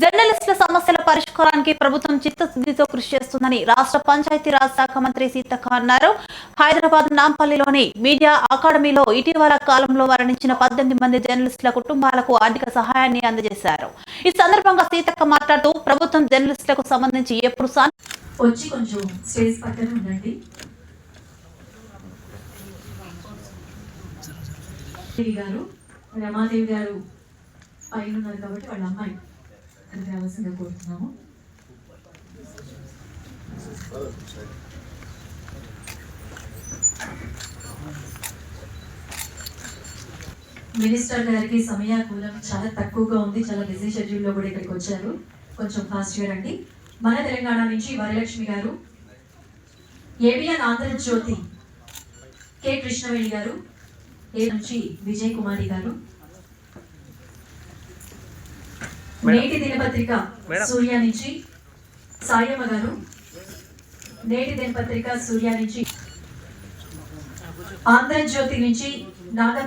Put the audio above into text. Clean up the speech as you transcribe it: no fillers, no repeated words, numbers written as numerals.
జర్నలిస్టుల సమస్యల పరిష్కారానికి ప్రభుత్వం చిత్తశుద్ధితో కృషి చేస్తుందని రాష్ట్ర పంచాయతీరాజ్ శాఖ మంత్రి సీతక్క అన్నారు. హైదరాబాద్ నాంపల్లిలోని మీడియా అకాడమీలో ఇటీవల కాలంలో మరణించిన 18 మంది జర్నలిస్టుల కుటుంబాలకు ఆర్థిక సహాయాన్ని అందజేశారు. ఈ సందర్భంగా సీతక్క మాట్లాడుతూ ప్రభుత్వం జర్నలిస్టులకు సంబంధించి ఎప్పుడు వచ్చి కొంచెం స్టేజ్ పక్కన ఉండండి. గారు రమాదేవి గారు పైన ఉన్నారు కాబట్టి వాళ్ళ అమ్మాయి అది రావాల్సిందిగా కోరుతున్నాము. మినిస్టర్ గారికి సమయాకూలం చాలా తక్కువగా ఉంది, చాలా బిజీ షెడ్యూల్లో కూడా ఇక్కడికి వచ్చారు. కొంచెం ఫాస్ట్గా రండి. మన తెలంగాణ నుంచి వరలక్ష్మి గారు, ఏబిఎన్ ఆంధ్రజ్యోతి కె కృష్ణవేణి గారు, ఏ నుంచి విజయ్ కుమారి గారు, నేటి దినపత్రిక సూర్య నుంచి సాయమ్మ గారు, నేటి దినపత్రిక సూర్య నుంచి, ఆంధ్రజ్యోతి నుంచి నాగ